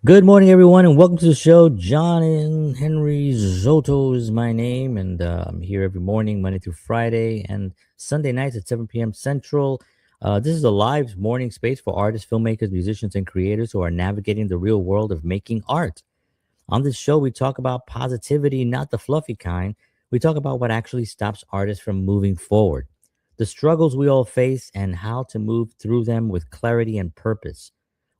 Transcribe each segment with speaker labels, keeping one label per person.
Speaker 1: Good morning, everyone, and welcome to the show. John and Henry Zotto is my name, and I'm here every morning, Monday through Friday, and Sunday nights at 7 p.m. Central. This is a live morning space for artists, filmmakers, musicians, and creators who are navigating the real world of making art. On this show, we talk about positivity, not the fluffy kind. We talk about what actually stops artists from moving forward, the struggles we all face, and how to move through them with clarity and purpose.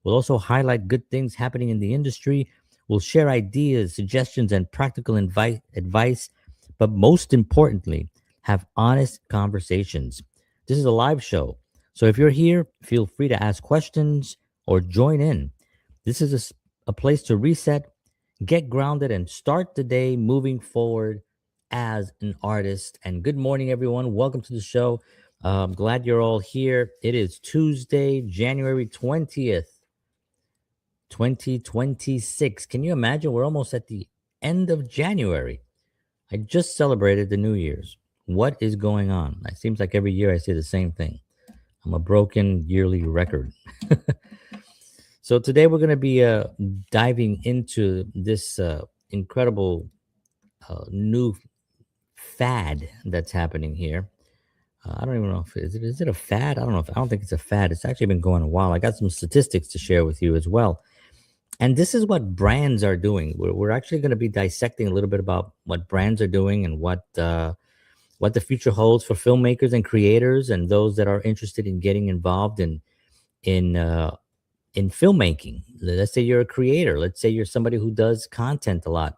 Speaker 1: We'll also highlight good things happening in the industry. We'll share ideas, suggestions, and practical advice, but most importantly, have honest conversations. This is a live show. So if you're here, feel free to ask questions or join in. This is a place to reset, get grounded, and start the day moving forward as an artist. And good morning, everyone. Welcome to the show. I'm glad you're all here. It is Tuesday, January 20th. 2026. Can you imagine? We're almost at the end of January. I just celebrated the New Year's. What is going on? It seems like every year I say the same thing. I'm a broken yearly record. So today we're going to be diving into this incredible new fad that's happening here. I don't even know if is it a fad. I don't know if I don't think it's a fad. It's actually been going a while. I got some statistics to share with you as well. And this is what brands are doing. We're actually going to be dissecting a little bit about what brands are doing and what the future holds for filmmakers and creators and those that are interested in getting involved in uh, in filmmaking. Let's say you're a creator. Let's say you're somebody who does content a lot.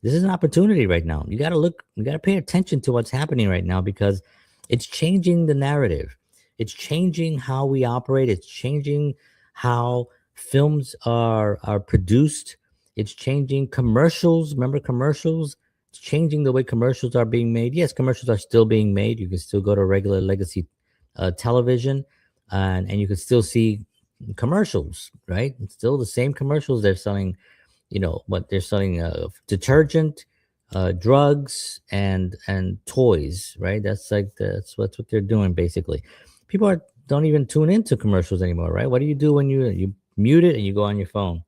Speaker 1: This is an opportunity right now. You got to look. You got to pay attention to what's happening right now because it's changing the narrative. It's changing how we operate. It's changing how films are produced. It's changing commercials. Remember commercials? It's changing the way commercials are being made. Yes, commercials are still being made. You can still go to regular legacy television, and you can still see commercials. Right? It's still the same commercials they're selling. You know what they're selling: detergent, drugs, and toys. Right? That's what they're doing basically. People don't even tune into commercials anymore, right? What do you do when you mute it and you go on your phone?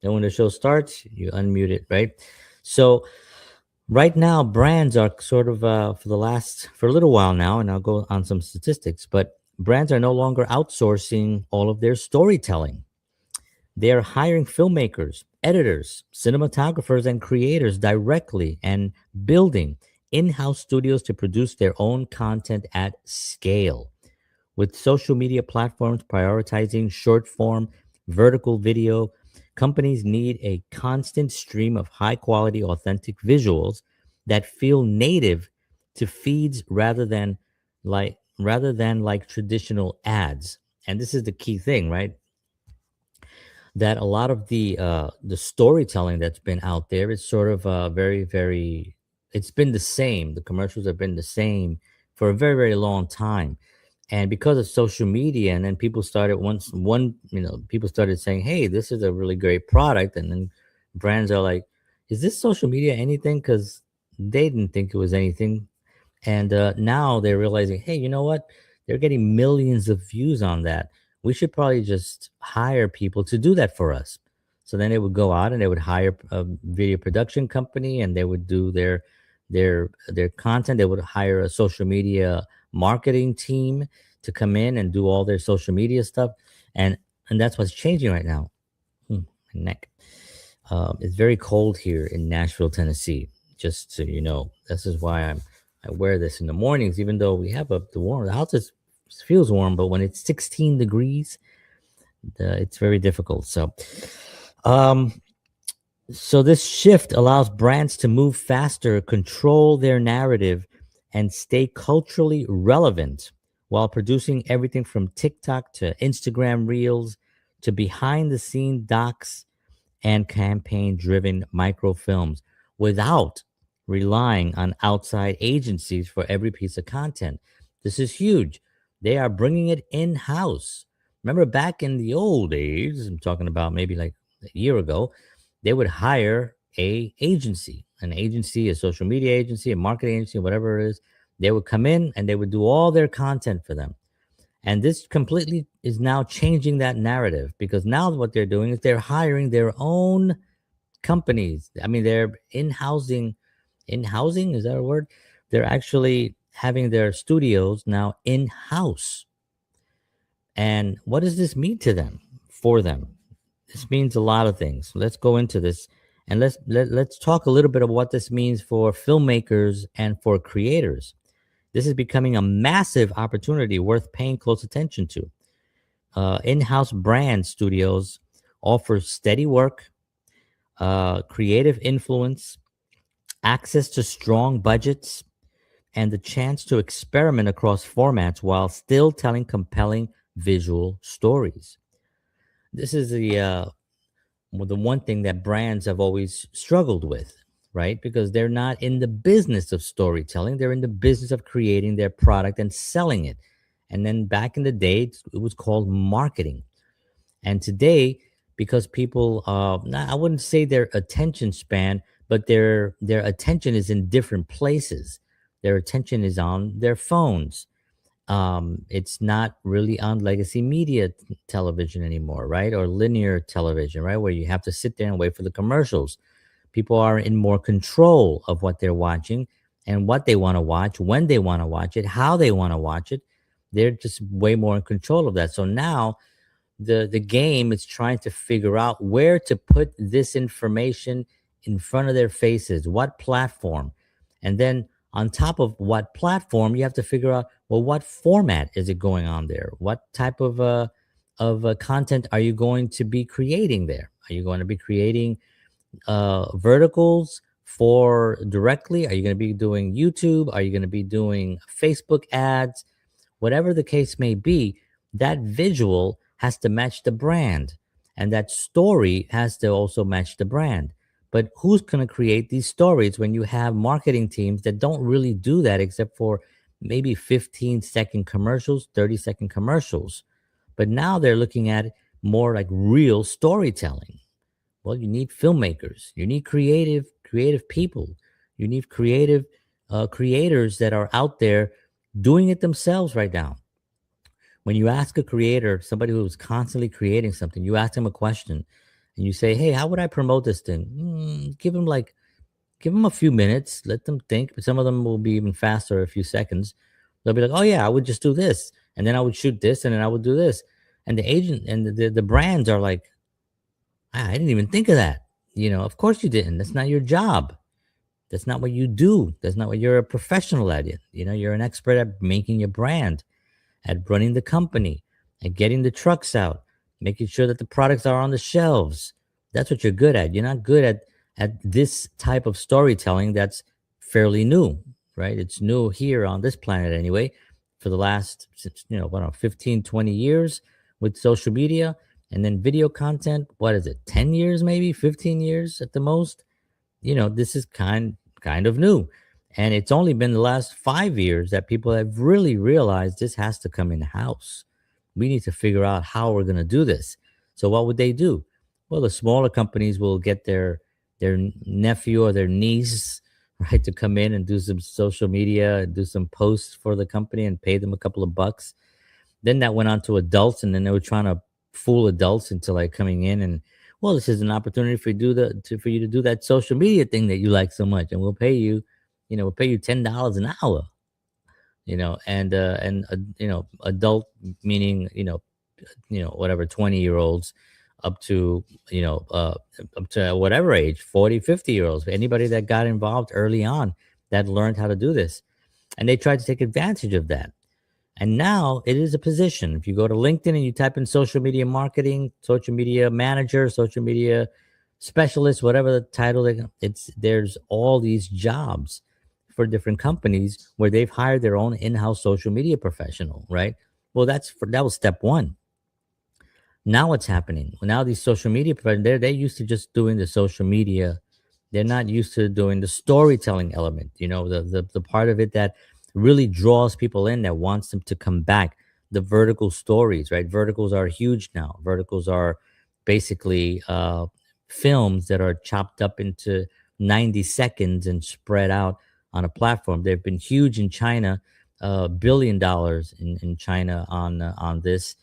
Speaker 1: Then when the show starts, you unmute it, right? So right now, brands are sort of for a little while now, and I'll go on some statistics, but brands are no longer outsourcing all of their storytelling. They are hiring filmmakers, editors, cinematographers, and creators directly and building in house studios to produce their own content at scale. With social media platforms prioritizing short form, vertical video, companies need a constant stream of high quality, authentic visuals that feel native to feeds rather than like traditional ads. And this is the key thing, right? That a lot of the storytelling that's been out there is sort of very, it's been the same. The commercials have been the same for a very long time, and because of social media, and then people started once one people started saying, hey, this is a really great product, and then brands are like, is this social media anything? Because they didn't think it was anything, and now they're realizing, hey, you know what? They're getting millions of views on that. We should probably just hire people to do that for us. So then they would go out and they would hire a video production company, and they would do their content. They would hire a social media marketing team to come in and do all their social media stuff. And that's what's changing right now. My neck. It's very cold here in Nashville, Tennessee. Just so you know, this is why I wear this in the mornings, even though we have the house feels warm, but when it's 16 degrees, it's very difficult. Um, so this shift allows brands to move faster, control their narrative, and stay culturally relevant while producing everything from TikTok to Instagram Reels to behind the scene docs and campaign driven microfilms without relying on outside agencies for every piece of content. This is huge. They are bringing it in house. Remember back in the old days, I'm talking about maybe like a year ago, they would hire an agency, a social media agency, a marketing agency, whatever it is. They would come in and they would do all their content for them. And this completely is now changing that narrative, because now what they're doing is they're hiring their own companies. I mean, they're in housing, is that a word? They're actually having their studios now in house. And what does this mean to them, for them? This means a lot of things. Let's go into this, and let's talk a little bit of what this means for filmmakers and for creators. This is becoming a massive opportunity worth paying close attention to. In-house brand studios offer steady work, creative influence, access to strong budgets, and the chance to experiment across formats while still telling compelling visual stories. This is the one thing that brands have always struggled with, right? Because they're not in the business of storytelling, they're in the business of creating their product and selling it. And then back in the day, it was called marketing. And today, because people, I wouldn't say their attention span, but their attention is in different places. Their attention is on their phones. It's not really on legacy media television anymore, right? Or linear television, right? Where you have to sit there and wait for the commercials. People are in more control of what they're watching and what they want to watch, when they want to watch it, how they want to watch it. They're just way more in control of that. So now the game is trying to figure out where to put this information in front of their faces, what platform, and then on top of what platform, you have to figure out, well, what format is it going on there, what type of content are you going to be creating there. Are you going to be creating verticals for directly? Are you going to be doing YouTube? Are you going to be doing Facebook ads? Whatever the case may be, that visual has to match the brand, and that story has to also match the brand. But who's going to create these stories when you have marketing teams that don't really do that except for maybe 15-second commercials, 30-second commercials? But now they're looking at it more like real storytelling. Well, you need filmmakers, you need creative people, you need creative creators that are out there doing it themselves right now. When you ask a creator, somebody who's constantly creating something, you ask them a question and you say, hey, how would I promote this thing? Give them a few minutes, let them think. But some of them will be even faster, a few seconds. They'll be like, oh yeah, I would just do this, and then I would shoot this, and then I would do this. And the agent and the brands are like, I didn't even think of that. Of course you didn't. That's not your job. That's not what you do. That's not what you're a professional at. It. You're an expert at making your brand, at running the company, at getting the trucks out, making sure that the products are on the shelves. That's what you're good at. You're not good at this type of storytelling that's fairly new, right? It's new here on this planet anyway, for the last, 15, 20 years with social media and then video content. What is it? 10 years, maybe 15 years at the most. This is kind of new. And it's only been the last 5 years that people have really realized this has to come in house. We need to figure out how we're going to do this. So what would they do? Well, the smaller companies will get their nephew or their niece, right, to come in and do some social media and do some posts for the company and pay them a couple of bucks. Then that went on to adults, and then they were trying to fool adults into like coming in and, well, this is an opportunity for you to do that social media thing that you like so much, and we'll pay you $10 an hour. Adult meaning whatever, 20-year-olds up to up to whatever age, 40, 50-year-olds, anybody that got involved early on that learned how to do this, and they tried to take advantage of that. And now it is a position. If you go to LinkedIn and you type in social media marketing, social media manager, social media specialist, whatever the title, there's all these jobs for different companies where they've hired their own in-house social media professional, right? Well, that was step one. Now what's happening? Well, now these social media providers, they're used to just doing the social media. They're not used to doing the storytelling element, the part of it that really draws people in, that wants them to come back. The vertical stories, right? Verticals are huge now. Verticals are basically films that are chopped up into 90 seconds and spread out on a platform. They've been huge in China. $1 billion in China on this,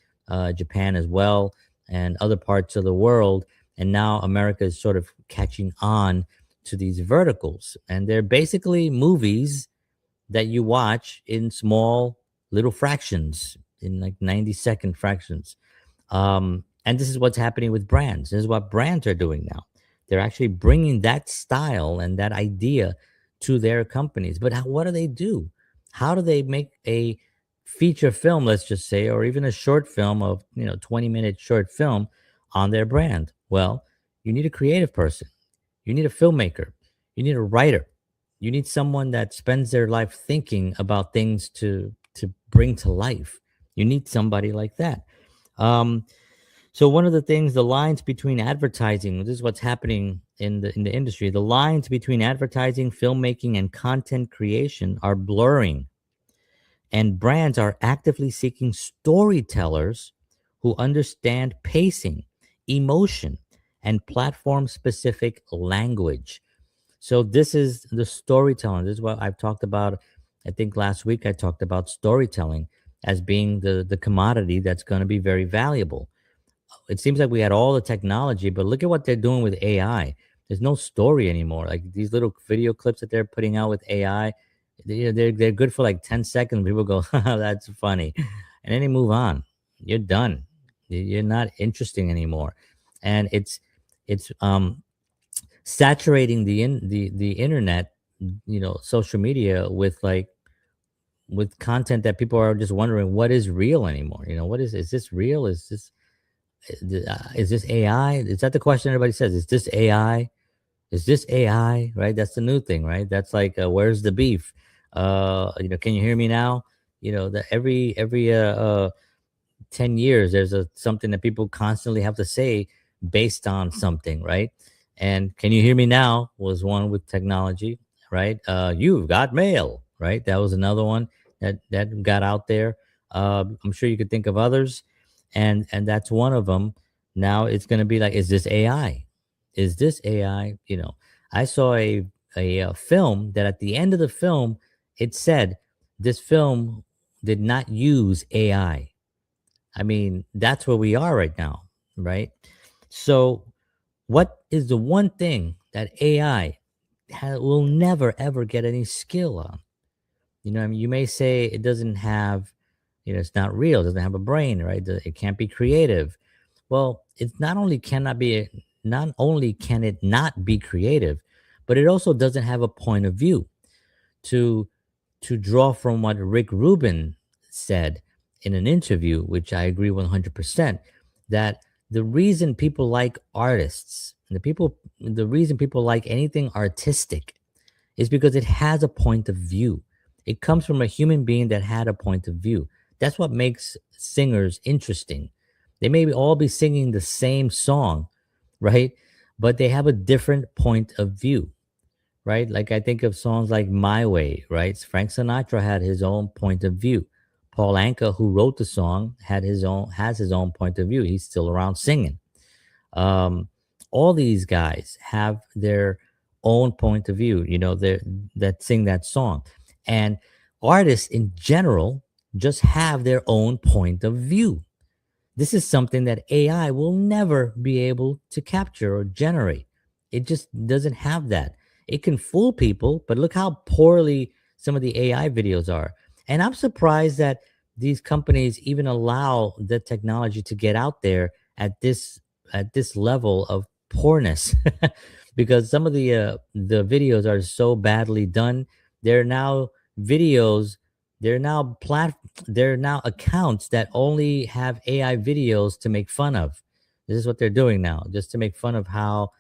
Speaker 1: Japan as well, and other parts of the world. And now America is sort of catching on to these verticals, and they're basically movies that you watch in small little fractions, in like 90-second fractions. And this is what's happening with brands. This is what brands are doing now. They're actually bringing that style and that idea to their companies. But what do they do? How do they make a feature film, let's just say, or even a short film of 20-minute short film on their brand? Well, you need a creative person. You need a filmmaker. You need a writer. You need someone that spends their life thinking about things to bring to life. You need somebody like that. Um, so one of the things, the lines between advertising, this is what's happening in the industry. The lines between advertising, filmmaking, and content creation are blurring, and brands are actively seeking storytellers who understand pacing, emotion, and platform-specific language. So this is the storytelling. This is what I've talked about. I think last week I talked about storytelling as being the commodity that's going to be very valuable. It seems like we had all the technology, but look at what they're doing with AI. There's no story anymore. Like these little video clips that they're putting out with AI, they're good for like 10 seconds. People go, that's funny. And then they move on. You're done. You're not interesting anymore. And it's saturating the internet, social media with content that people are just wondering what is real anymore. What is this real? Is this AI? Is that the question everybody says? Is this AI? Is this AI? Right? That's the new thing, right? That's like, where's the beef? Can you hear me now? That every 10 years there's something that people constantly have to say based on something, right? And can you hear me now was one with technology, right? You've got mail, right? That was another one that got out there. I'm sure you could think of others, and that's one of them. Now it's going to be like, is this AI? Is this AI? I saw a film that at the end of the film it said this film did not use AI. I mean, that's where we are right now, right? So, what is the one thing that AI will never ever get any skill on? I mean, you may say it doesn't have, it's not real, it doesn't have a brain, right? It can't be creative. Well, it's not only can it not be creative, but it also doesn't have a point of view. To draw from what Rick Rubin said in an interview, which I agree 100%, that the reason people like artists, the reason people like anything artistic is because it has a point of view. It comes from a human being that had a point of view. That's what makes singers interesting. They may all be singing the same song, right? But they have a different point of view, right? Like I think of songs like My Way, right? Frank Sinatra had his own point of view. Paul Anka, who wrote the song, has his own point of view. He's still around singing. Um, all these guys have their own point of view, that sing that song. And artists in general just have their own point of view. This is something that AI will never be able to capture or generate. It just doesn't have that. It can fool people, but look how poorly some of the AI videos are. And I'm surprised that these companies even allow the technology to get out there at this level of poorness, because some of the videos are so badly done. They're now videos. They're now accounts that only have AI videos to make fun of. This is what they're doing now, just to make fun of how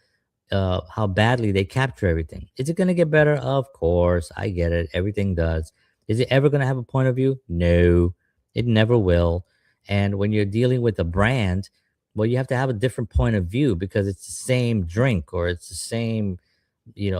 Speaker 1: badly they capture everything. Is it going to get better? Of course, I get it. Everything does. Is it ever going to have a point of view? No, it never will. And when you're dealing with a brand, well, you have to have a different point of view because it's the same drink or it's the same,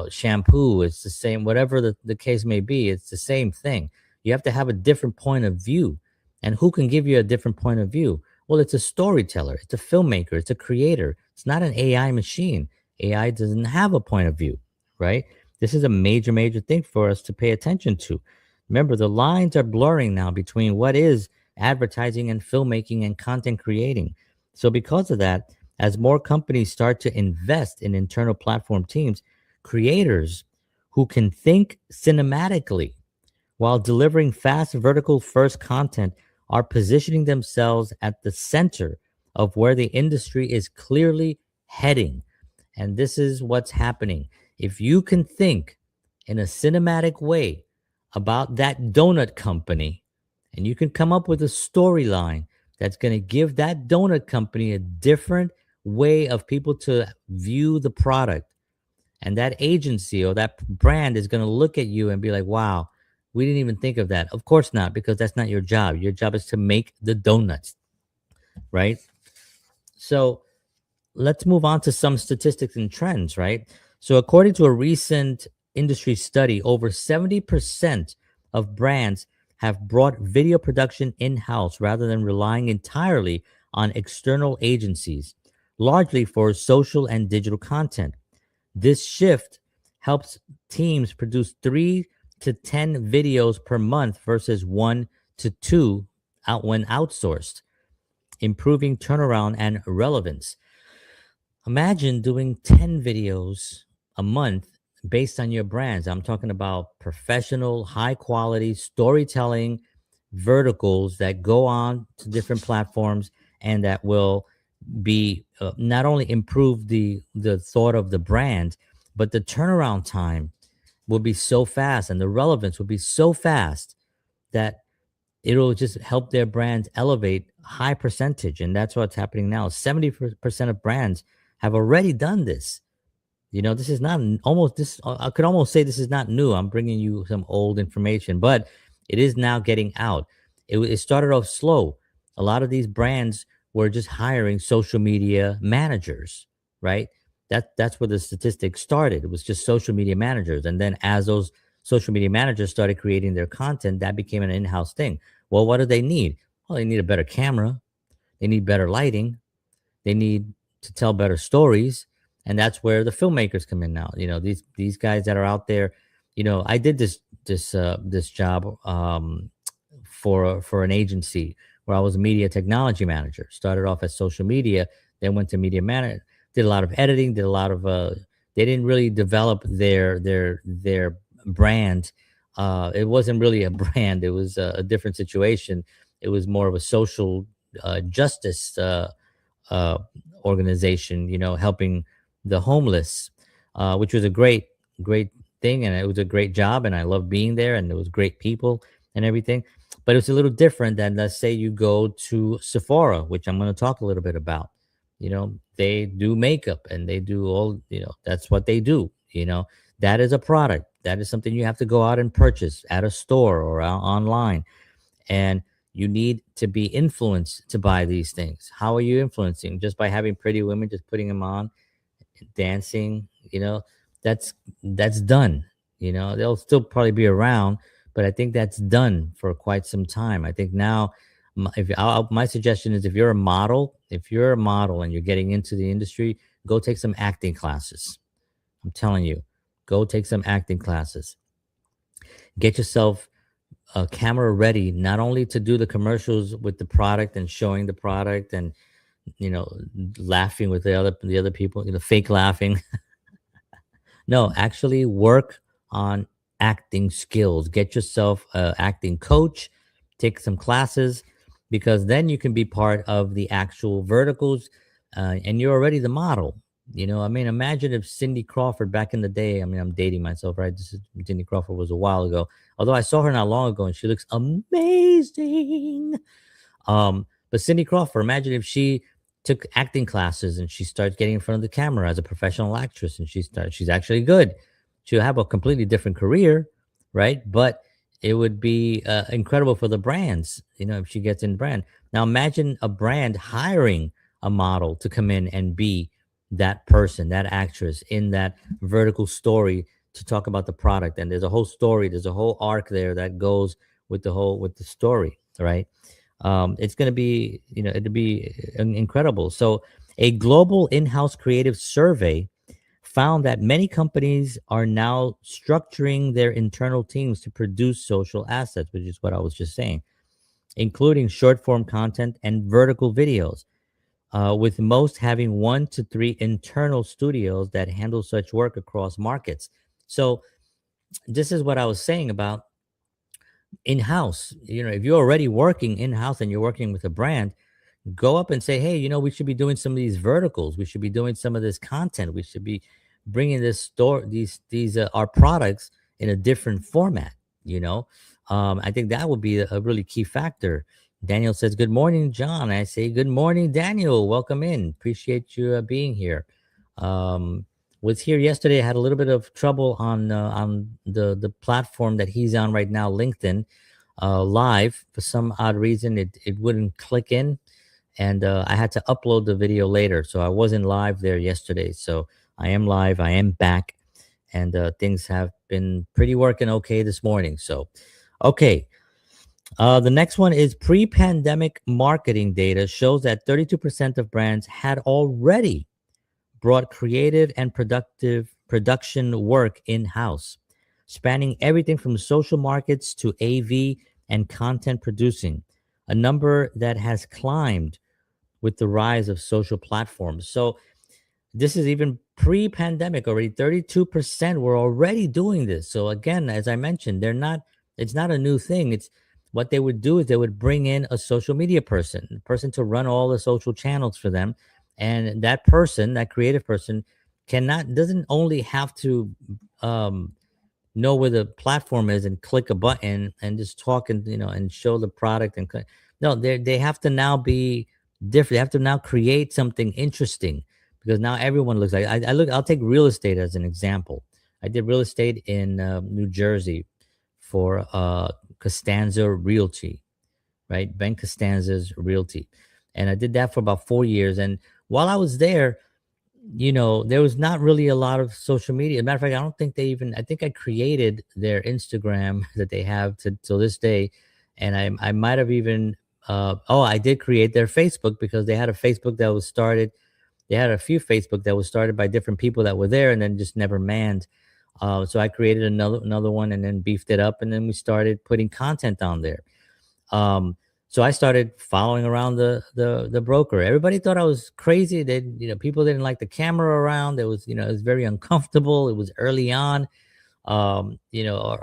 Speaker 1: shampoo. It's the same, whatever the case may be. It's the same thing. You have to have a different point of view. And who can give you a different point of view? Well, it's a storyteller, it's a filmmaker, it's a creator. It's not an AI machine. AI doesn't have a point of view, right? This is a major, major thing for us to pay attention to. Remember, the lines are blurring now between what is advertising and filmmaking and content creating. So, because of that, as more companies start to invest in internal platform teams, creators who can think cinematically while delivering fast vertical first content are positioning themselves at the center of where the industry is clearly heading. And this is what's happening. If you can think in a cinematic way about that donut company, and you can come up with a storyline that's going to give that donut company a different way of people to view the product, and that agency or that brand is going to look at you and be like, wow, we didn't even think of that. Of course not, because that's not your job. Your job is to make the donuts, right? So let's move on to some statistics and trends, right? So, according to a recent industry study, over 70% of brands have brought video production in house rather than relying entirely on external agencies, largely for social and digital content. This shift helps teams produce 3 to 10 videos per month versus 1 to 2 out when outsourced, improving turnaround and relevance. Imagine doing 10 videos a month based on your brands. I'm talking about professional, high quality storytelling verticals that go on to different platforms and that will be not only improve the thought of the brand, but the turnaround time will be so fast and the relevance will be so fast that it'll just help their brands elevate high percentage. And that's what's happening now. 70% of brands have already done this. This is not almost this. I could almost say this is not new. I'm bringing you some old information, but it is now getting out. It started off slow. A lot of these brands were just hiring social media managers, right? That's where the statistics started. It was just social media managers, and then as those social media managers started creating their content, that became an in-house thing. Well, what do they need? Well, they need a better camera. They need better lighting. They need to tell better stories, and that's where the filmmakers come in now. These guys that are out there. I did this job for an agency where I was a media technology manager. Started off as social media, then went to media manager. Did a lot of editing. Did a lot of. They didn't really develop their brand. It wasn't really a brand. It was a different situation. It was more of a social justice uh, organization, helping the homeless, which was a great thing. And it was a great job. And I loved being there. And it was great people and everything. But it was a little different than, let's say, you go to Sephora, which I'm going to talk a little bit about. They do makeup and they do all, that's what they do. That is a product. That is something you have to go out and purchase at a store or online. And you need to be influenced to buy these things. How are you influencing? Just by having pretty women, just putting them on, dancing. That's done. They'll still probably be around, but I think that's done for quite some time. I think now, my suggestion is, if you're a model and you're getting into the industry, go take some acting classes. I'm telling you, go take some acting classes. Get yourself camera ready, not only to do the commercials with the product and showing the product and you know laughing with the other people, fake laughing. No, actually work on acting skills. Get yourself a acting coach, take some classes, because then you can be part of the actual verticals, and you're already the model. I mean, imagine if Cindy Crawford back in the day. I mean, I'm dating myself, right? Cindy Crawford was a while ago. Although I saw her not long ago, and she looks amazing. But Cindy Crawford, imagine if she took acting classes and she starts getting in front of the camera as a professional actress, and she's actually good. She'll have a completely different career, right? But it would be incredible for the brands, if she gets in brand. Now imagine a brand hiring a model to come in and be that person, that actress in that vertical story to talk about the product. And there's a whole story, there's a whole arc there that goes with the story, right? It's going to be, it'd be incredible. So, a global in house creative survey found that many companies are now structuring their internal teams to produce social assets, which is what I was just saying, including short form content and vertical videos, with most having 1 to 3 internal studios that handle such work across markets. So, this is what I was saying about in house. If you're already working in house and you're working with a brand, go up and say, hey, we should be doing some of these verticals. We should be doing some of this content. We should be bringing this store, these our products in a different format. You know, I think that would be a really key factor. Daniel says, "Good morning, John." I say, "Good morning, Daniel. Welcome in. Appreciate you being here." Um, was here yesterday. I had a little bit of trouble on the platform that he's on right now, LinkedIn, live. For some odd reason, it wouldn't click in, and I had to upload the video later, so I wasn't live there yesterday. So I am live. I am back, and things have been pretty working okay this morning. So, okay. The next one is pre-pandemic marketing data shows that 32% of brands had already brought creative and productive production work in-house, spanning everything from social markets to AV and content producing, a number that has climbed with the rise of social platforms. So this is even pre-pandemic already. 32% were already doing this. So again, as I mentioned, it's not a new thing. It's what they would do is they would bring in a social media person to run all the social channels for them. And that person, that creative person, doesn't only have to um, know where the platform is and click a button and just talk and and show the product and click. No, they have to now be different. They have to now create something interesting, because now everyone looks like I'll take real estate as an example. I did real estate in New Jersey for Costanza Realty, right? Ben Costanza's Realty, and I did that for about 4 years. And while I was there, there was not really a lot of social media. As a matter of fact, I don't think I think I created their Instagram that they have till this day. And I might have even, I did create their Facebook, because they had a Facebook that was started. They had a few Facebook that was started by different people that were there and then just never manned. So I created another one and then beefed it up. And then we started putting content on there. Um, so I started following around the broker. Everybody thought I was crazy. People didn't like the camera around. It was very uncomfortable. It was early on, or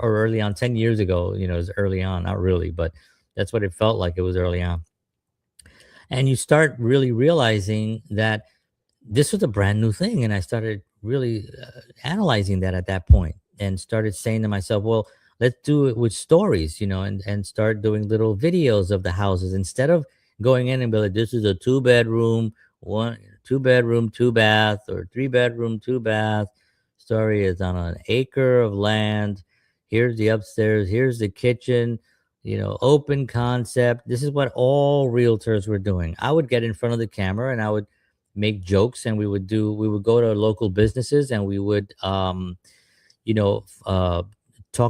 Speaker 1: early on 10 years ago. It was early on, not really, but that's what it felt like. It was early on, and you start really realizing that this was a brand new thing. And I started really analyzing that at that point, and started saying to myself, well, let's do it with stories, and start doing little videos of the houses, instead of going in and be like, this is a 2 bedroom, 2 bedroom, 2 bath, or 3 bedroom, 2 bath. Story is on an acre of land. Here's the upstairs. Here's the kitchen. Open concept. This is what all realtors were doing. I would get in front of the camera and I would make jokes, and we would go to local businesses, and we would talk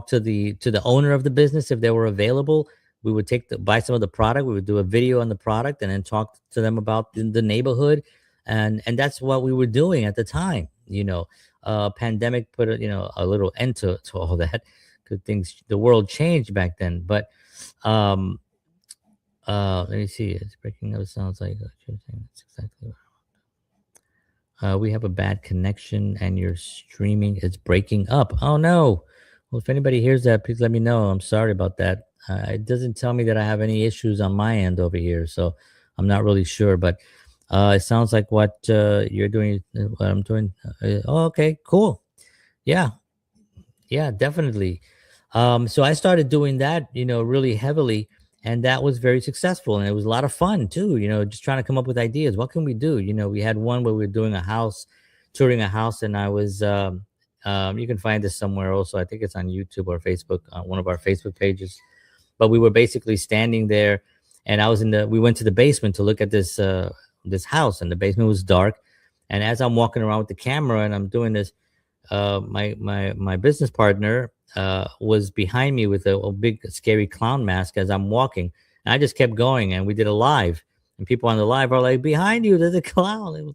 Speaker 1: to the owner of the business if they were available. We would buy some of the product. We would do a video on the product and then talk to them about the neighborhood, and that's what we were doing at the time. Pandemic put a little end to all that, because the world changed back then. But let me see. It's breaking up. It sounds like that's exactly what we have a bad connection and your streaming is breaking up. Oh no. Well, if anybody hears that, please let me know. I'm sorry about that. It doesn't tell me that I have any issues on my end over here, so I'm not really sure. But it sounds like what you're doing, what I'm doing. Okay, cool. Yeah, yeah, definitely. So I started doing that, really heavily, and that was very successful, and it was a lot of fun too. Just trying to come up with ideas. What can we do? We had one where we were doing touring a house, and I was. You can find this somewhere also. I think it's on YouTube or Facebook, one of our Facebook pages. But we were basically standing there, and we went to the basement to look at this house, and the basement was dark. And as I'm walking around with the camera and I'm doing this, my business partner was behind me with a big scary clown mask as I'm walking. And I just kept going, and we did a live, and people on the live are like, behind you, there's a clown.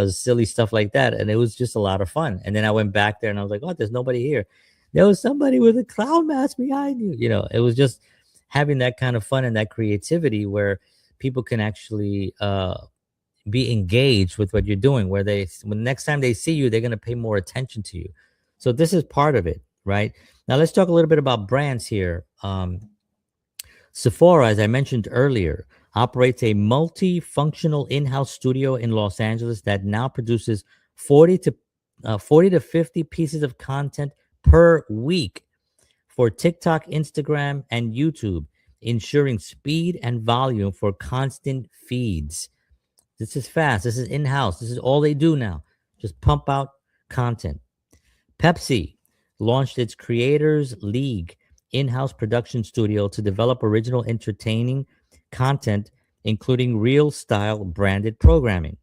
Speaker 1: silly stuff like that. And it was just a lot of fun. And then I went back there and I was like, oh, there's nobody here. There was somebody with a clown mask behind you. It was just having that kind of fun and that creativity where people can actually be engaged with what you're doing, where when next time they see you, they're going to pay more attention to you. So this is part of it, right? Now let's talk a little bit about brands here. Sephora, as I mentioned earlier, operates a multifunctional in-house studio in Los Angeles that now produces 40 to 50 pieces of content per week for TikTok, Instagram, and YouTube, ensuring speed and volume for constant feeds. This is fast. This is in-house. This is all they do now. Just pump out content. Pepsi launched its Creators League in-house production studio to develop original entertaining content, including real-style branded programming.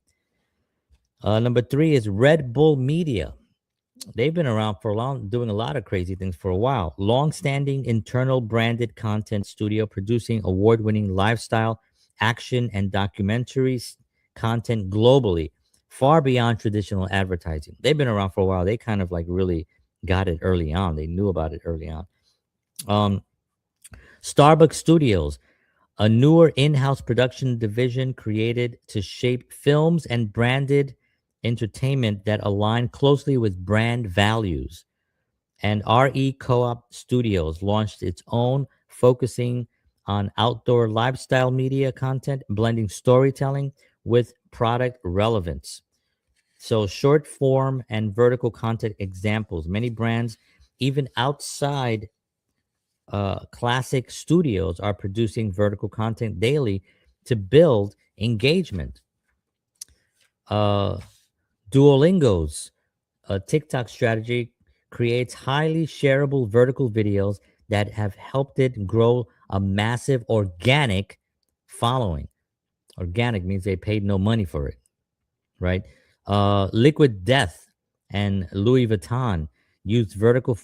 Speaker 1: Number 3 is Red Bull Media. They've been around for a long, doing a lot of crazy things for a while. Long-standing internal branded content studio producing award-winning lifestyle, action, and documentaries content globally, far beyond traditional advertising. They've been around for a while. They kind of like really got it early on. They knew about it early on. Starbucks Studios, a newer in-house production division created to shape films and branded entertainment that align closely with brand values. And RE Co-op Studios launched its own, focusing on outdoor lifestyle media content, blending storytelling with product relevance. So short form and vertical content examples. Many brands, even outside classic studios, are producing vertical content daily to build engagement. Duolingo's TikTok strategy creates highly shareable vertical videos that have helped it grow a massive organic following. Organic means they paid no money for it, right? Liquid Death and Louis Vuitton use vertical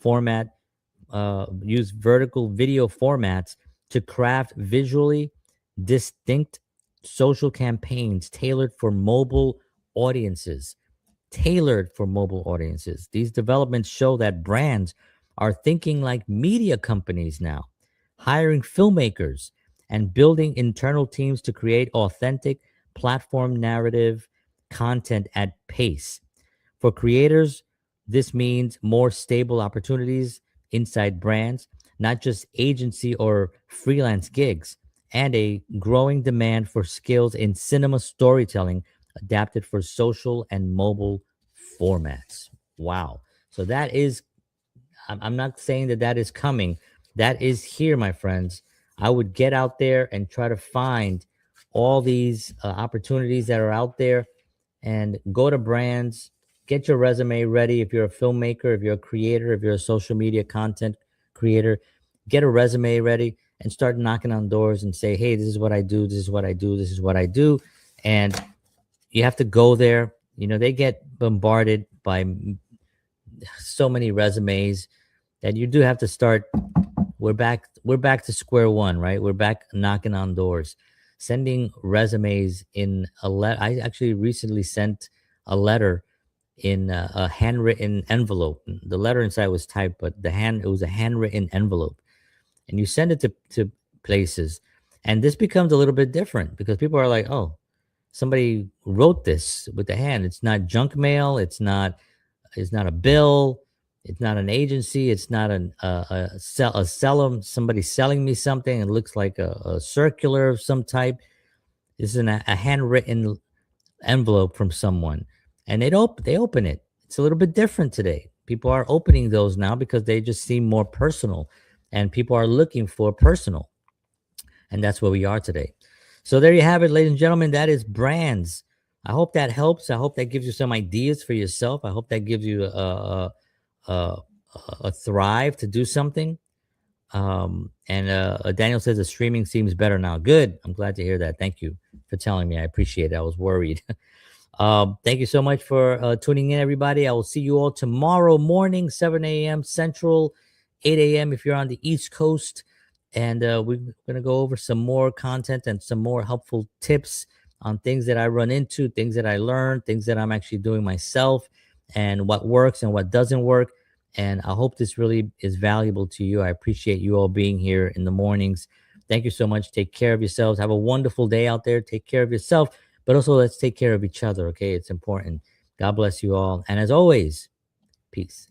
Speaker 1: video formats to craft visually distinct social campaigns tailored for mobile audiences. These developments show that brands are thinking like media companies now, hiring filmmakers and building internal teams to create authentic platform narrative content at pace. For creators, this means more stable opportunities inside brands, not just agency or freelance gigs, and a growing demand for skills in cinema storytelling adapted for social and mobile formats. Wow. So that is, I'm not saying that is coming. That is here, my friends. I would get out there and try to find all these opportunities that are out there and go to brands, get your resume ready. If you're a filmmaker, if you're a creator, if you're a social media content creator, get a resume ready and start knocking on doors and say, hey, this is what I do. This is what I do. This is what I do. And you have to go there. They get bombarded by so many resumes that you do have to start. We're back to square one, right? We're back knocking on doors, sending resumes in a letter. I actually recently sent a letter in a handwritten envelope. The letter inside was typed, but it was a handwritten envelope. And you send it to places. And this becomes a little bit different because people are like, oh, somebody wrote this with the hand. It's not junk mail. It's not a bill. It's not an agency. It's not somebody selling me something. It looks like a circular of some type. This is a handwritten envelope from someone, and they open it. It's a little bit different today. People are opening those now because they just seem more personal, and people are looking for personal, and that's where we are today. So there you have it, ladies and gentlemen. That is brands. I hope that helps. I hope that gives you some ideas for yourself. I hope that gives you a thrive to do something. And Daniel says the streaming seems better now. Good. I'm glad to hear that. Thank you for telling me. I appreciate it. I was worried. Thank you so much for tuning in, everybody. I will see you all tomorrow morning, 7 a.m. Central, 8 a.m. if you're on the East Coast. And we're going to go over some more content and some more helpful tips on things that I run into, things that I learn, things that I'm actually doing myself, and what works and what doesn't work. And I hope this really is valuable to you. I appreciate you all being here in the mornings. Thank you so much. Take care of yourselves. Have a wonderful day out there. Take care of yourself, but also let's take care of each other. Okay. It's important. God bless you all. And as always, peace.